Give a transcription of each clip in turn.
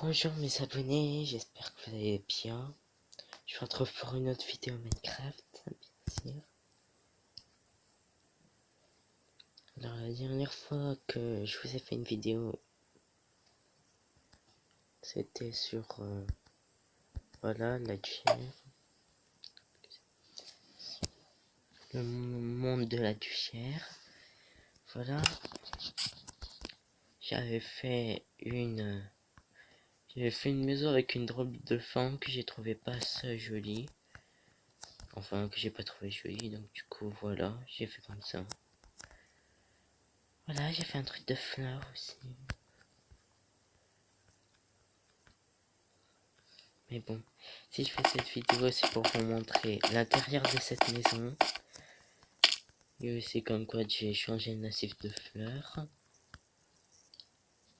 Bonjour mes abonnés, j'espère que vous allez bien. Je vous retrouve pour une autre vidéo Minecraft, bien sûr. Alors la dernière fois que je vous ai fait une vidéo, c'était sur voilà la duchère, le monde de la duchère. Voilà, j'avais fait une maison avec une drôle de forme que j'ai trouvé pas ça jolie. Enfin que j'ai pas trouvé jolie, donc du coup voilà, j'ai fait comme ça. Voilà, j'ai fait un truc de fleurs aussi. Mais bon, si je fais cette vidéo, c'est pour vous montrer l'intérieur de cette maison. Et aussi comme quoi j'ai changé le nassif de fleurs.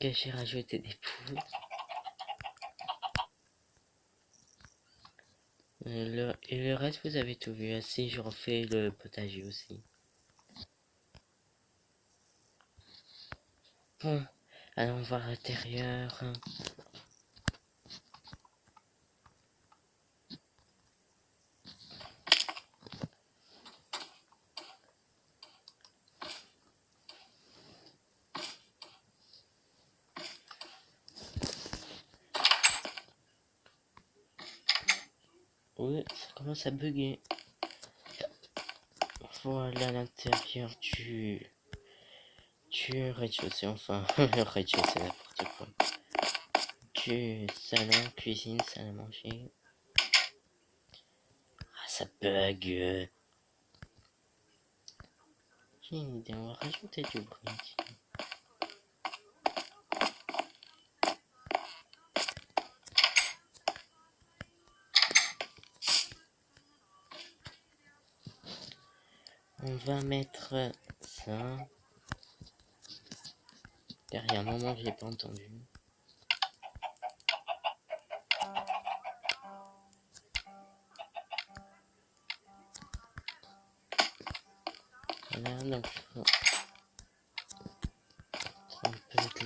Que j'ai rajouté des poules. Et le reste, vous avez tout vu. Ainsi, je refais le potager aussi. Bon, allons voir l'intérieur. Oui, ça commence à bugger. Voilà l'intérieur du rez-de-chaussée, enfin, le rez-de-chaussée, n'importe quoi. Du salon, cuisine, salle à manger. Ah, ça bug. J'ai une idée, on va rajouter du bruit. On va mettre ça. Derrière un moment, j'ai pas entendu. Voilà, donc ça peut être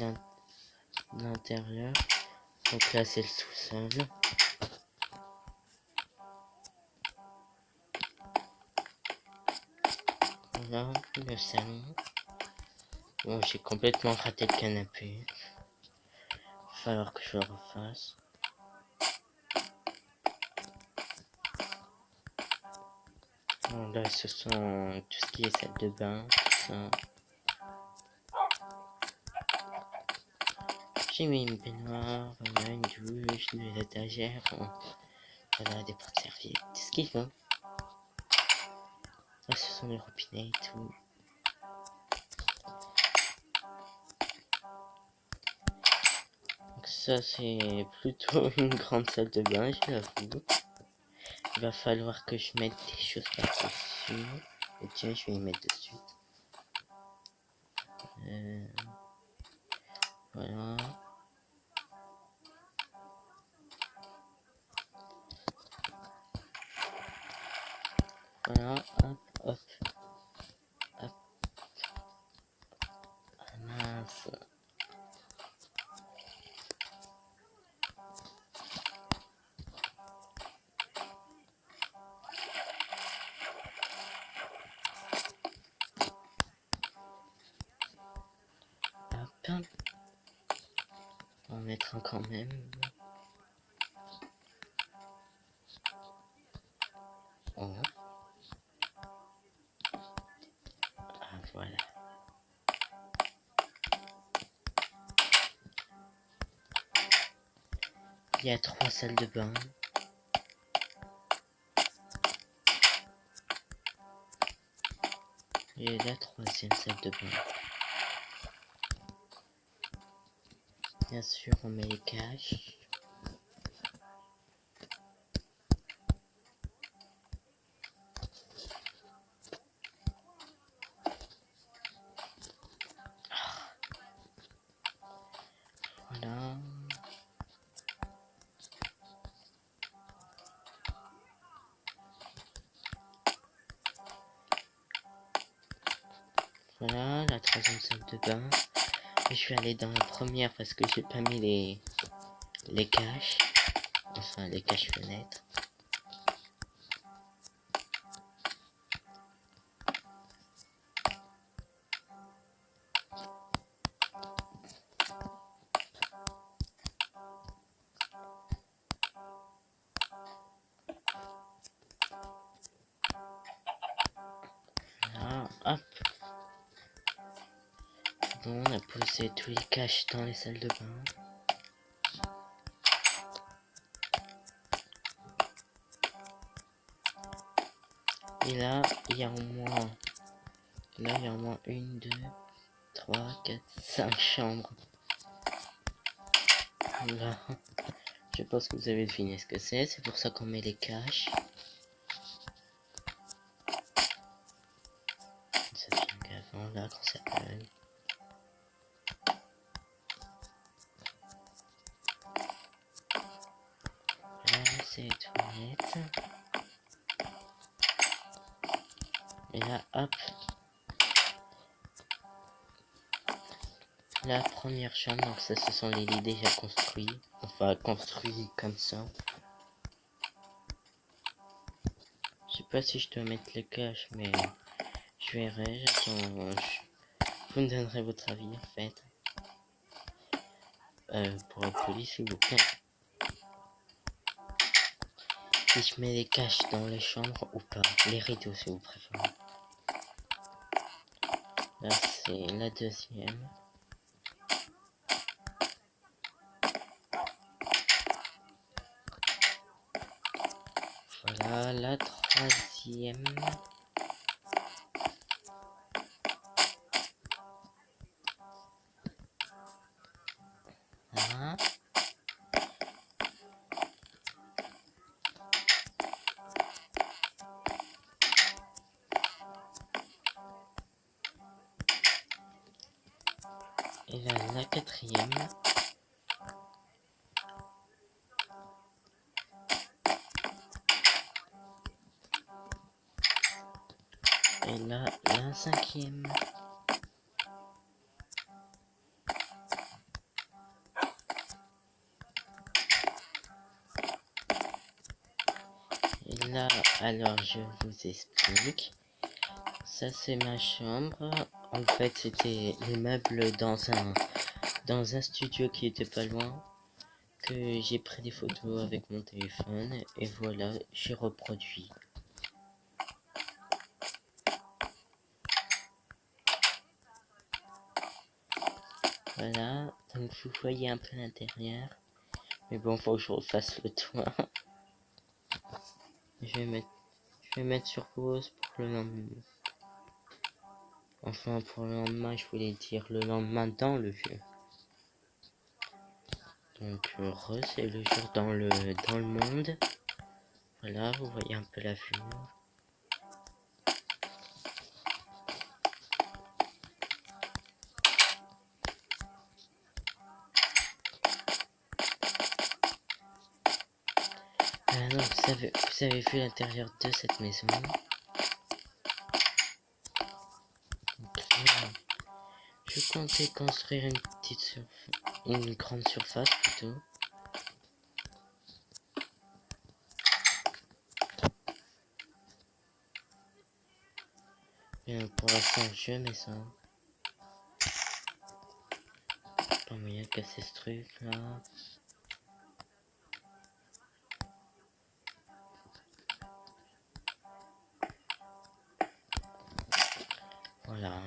l'intérieur. Donc là, c'est le sous-sol. Voilà, le salon. Bon, j'ai complètement raté le canapé. Il va falloir que je le refasse. Bon, là, ce sont tout ce qui est salle de bain, tout ça. J'ai mis une baignoire, voilà, une douche, des étagères. Voilà, des porte-serviettes, tout ce qu'il faut. Là, ce sont les robinets et tout. Donc ça, c'est plutôt une grande salle de bain, je l'avoue. Il va falloir que je mette des choses par-dessus. Et tiens, je vais y mettre de suite. Voilà. Voilà, hop, hop. Hop. Ah, mince. Hop. On va mettre un quand même. Oh. Ah, voilà. Il y a 3 salles de bain. Et la 3e salle de bain. Bien sûr, on met les caches. Voilà. Voilà, la 3e salle de bain. Et je vais aller dans la première parce que j'ai pas mis les caches, enfin les caches fenêtres. Voilà, hop. Bon, on a posé tous les caches dans les salles de bain. Et là, il y a au moins... Là, il y a au moins 1, 2, 3, 4, 5 chambres. Là, je pense que vous avez deviné ce que c'est. C'est pour ça qu'on met les caches. Ça vient qu'avant, là, quand ça bug. Là, c'est les toilettes. Et là, hop. La première chambre, donc ça, ce sont les lits déjà construits. Enfin, construits comme ça. Je sais pas si je dois mettre les caches, mais je verrai. J'attends. Vous me donnerez votre avis, en fait. Pour la police, s'il vous plaît. Si je mets les caches dans les chambres ou pas. Les rideaux, si vous préférez. Là, c'est la deuxième. Voilà, la troisième. Voilà. Et là, la quatrième. Et là, la cinquième. Et là, alors je vous explique. Ça c'est ma chambre. En fait c'était les meubles dans un studio qui était pas loin. Que j'ai pris des photos avec mon téléphone. Et voilà, j'ai reproduit. Voilà, donc vous voyez un peu l'intérieur. Mais bon, faut que je refasse le toit. Je vais mettre sur pause pour le lendemain. Enfin, pour le lendemain, je voulais dire le lendemain dans le jeu. Donc, c'est le jour dans le monde. Voilà, vous voyez un peu la vue. Donc, vous avez vu l'intérieur de cette maison. Donc, là, je comptais construire une grande surface plutôt. Et pour l'instant, je mets ça. Pas moyen de casser ce truc là. Voilà.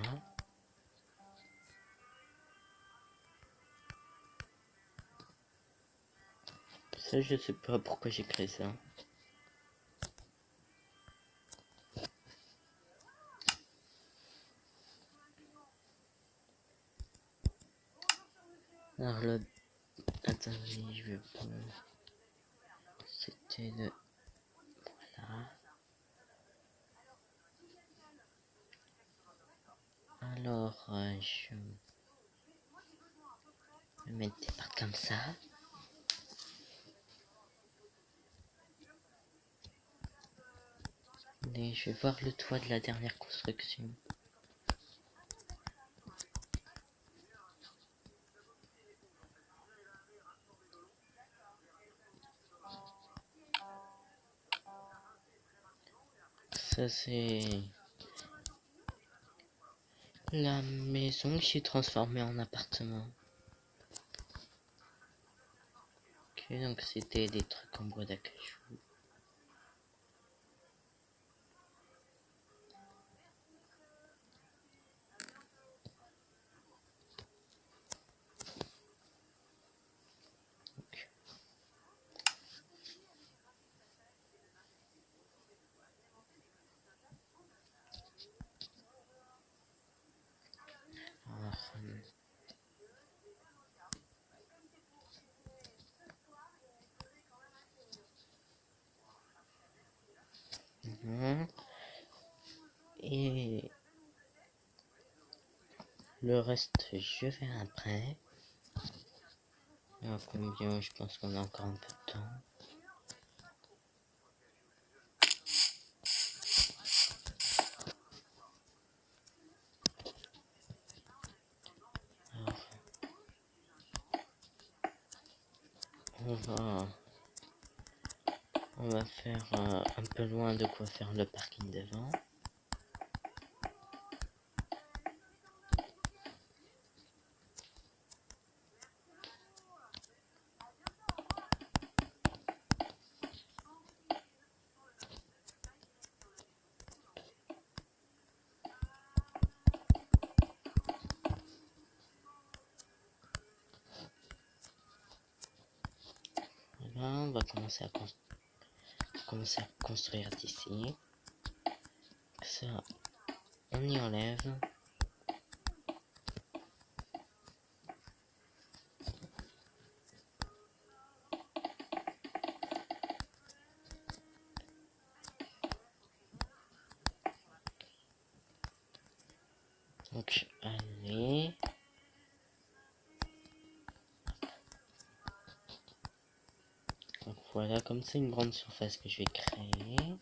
Ça, je sais pas pourquoi j'ai créé ça. Alors là, attendez, je vais prendre. C'était de. Voilà. Alors, je vais mettre des parts comme ça. Et je vais voir le toit de la dernière construction. Ça c'est la maison que j'ai transformée en appartement. Ok, donc c'était des trucs en bois d'acajou. Alors, et le reste, je vais après. Alors, combien? Je pense qu'on a encore un peu de temps. Alors, on va faire un peu loin de quoi faire le parking devant. Voilà, on va commencer à construire d'ici. Ça, on y enlève. Donc, allez. Donc voilà, comme c'est une grande surface que je vais créer.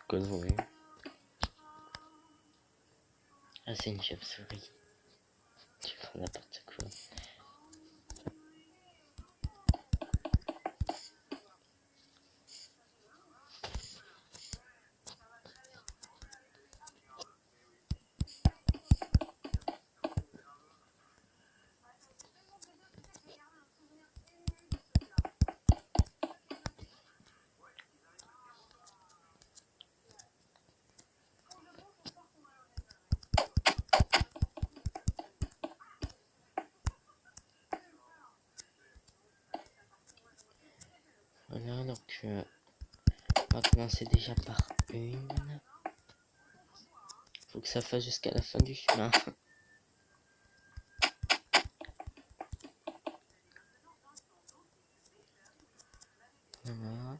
Connerie. Ah, c'est une chauve-souris. Tu prends n'importe quoi. Voilà, donc on va commencer déjà par une. Faut que ça fasse jusqu'à la fin du chemin. Voilà.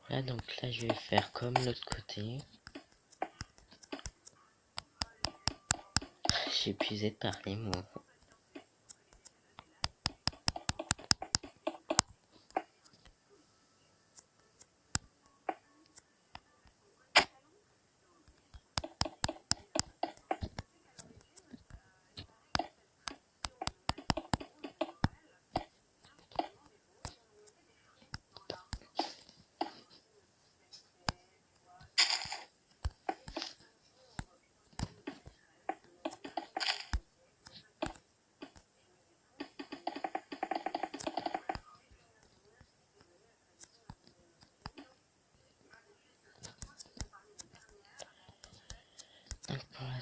Là, donc là, je vais faire comme l'autre côté. J'ai épuisé de parler, moi.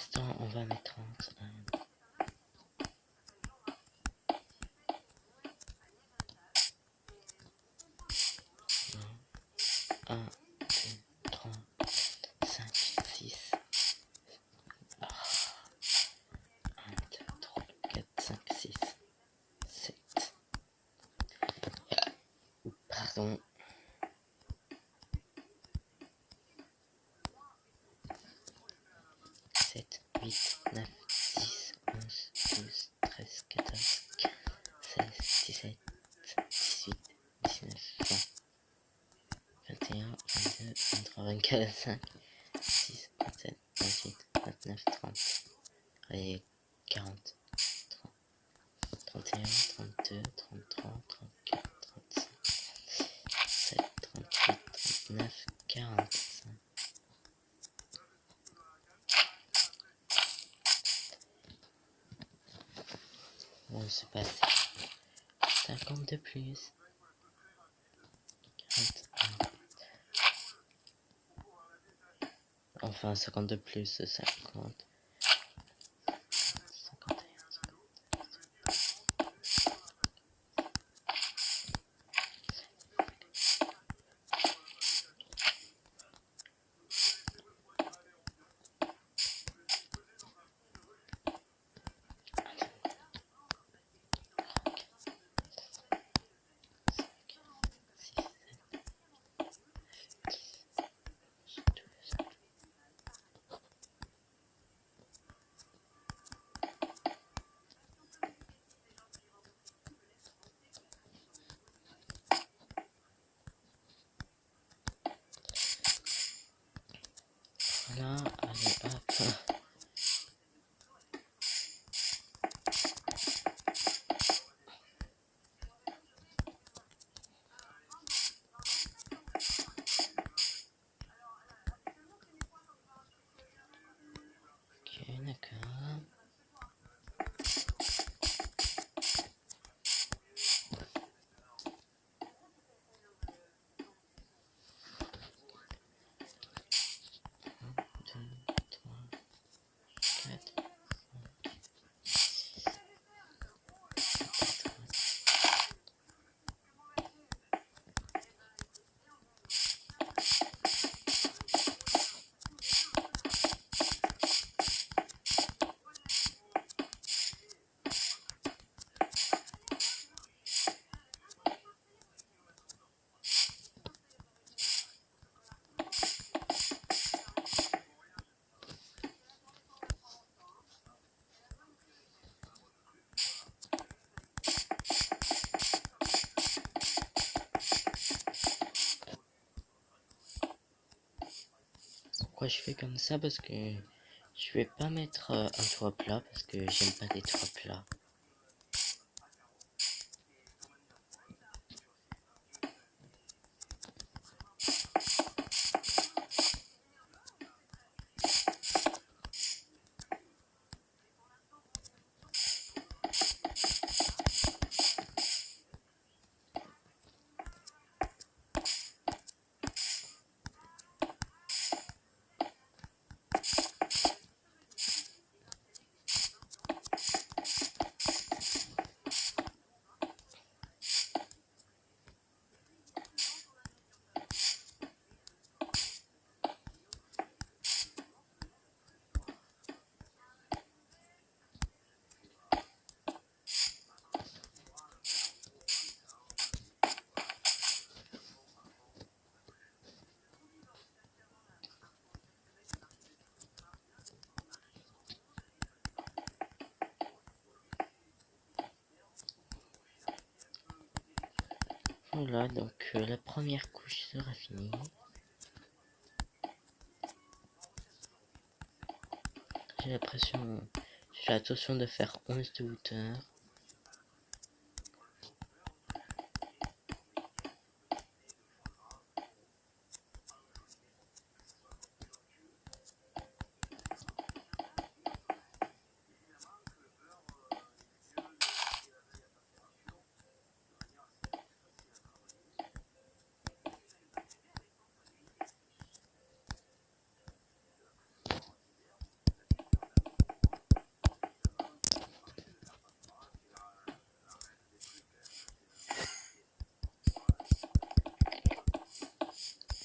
l'instant, on va mettre 30. 1, 2, 3, 5, 6. 1, 2, 3, 4, 5, 6, 7. Pardon. 7, 8, 9, 10, 11, 12, 13, 14, 15, 16, 17, 18, 19, 20, 21, 22, 23, 24, 25, 26, 27, 28, 29, 30. Allez, 40, 31, 32, 33, 34, 35, 37, 38, 39, 45. Bon, c'est passé. 50 de plus. 41. Enfin, 50 de plus, 50. 51. Voilà, allez, hop. Ok, d'accord. Pourquoi je fais comme ça? Parce que je vais pas mettre un toit plat parce que j'aime pas les toits plats. Voilà, donc la première couche sera finie. J'ai l'impression, j'ai l'intention de faire 11 de hauteur.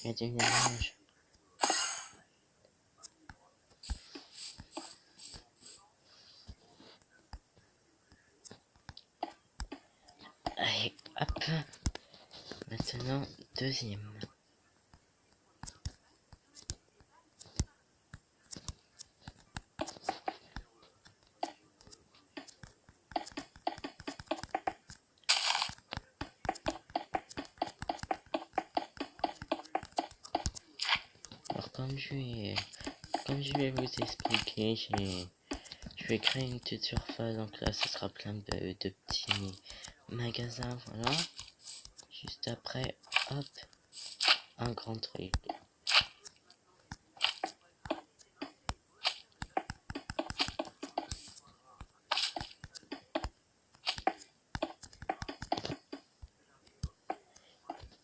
y a du mélange. Allez, hop. Maintenant, deuxième. Alors comme je vais vous expliquer, je vais créer une petite surface. Donc là, ce sera plein de petits magasins, voilà. Juste après, hop, un grand truc.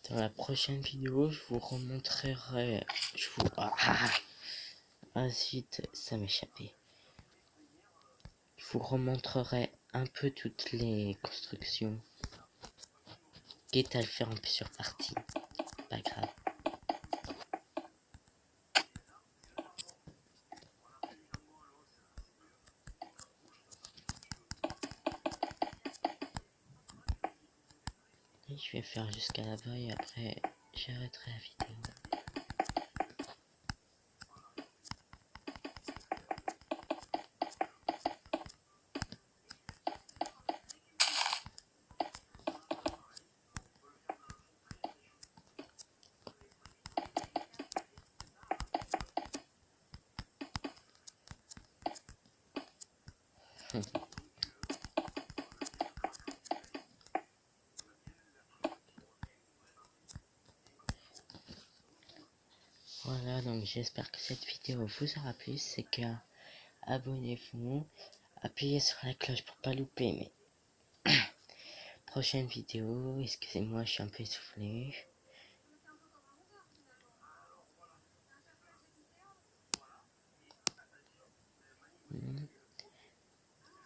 Dans la prochaine vidéo, je vous remontrerai. Ah zut, ça m'échappait. Je vous remontrerai un peu toutes les constructions. Quitte à le faire en plusieurs parties. Pas grave. Et je vais faire jusqu'à là-bas et après j'arrêterai la vidéo. Voilà, donc j'espère que cette vidéo vous aura plu. C'est que abonnez-vous, appuyez sur la cloche pour pas louper mes prochaines vidéos. Excusez-moi, je suis un peu essoufflé.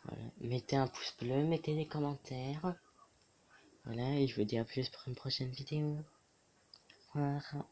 Voilà. Mettez un pouce bleu, mettez des commentaires. Voilà, et je vous dis à plus pour une prochaine vidéo. Au revoir.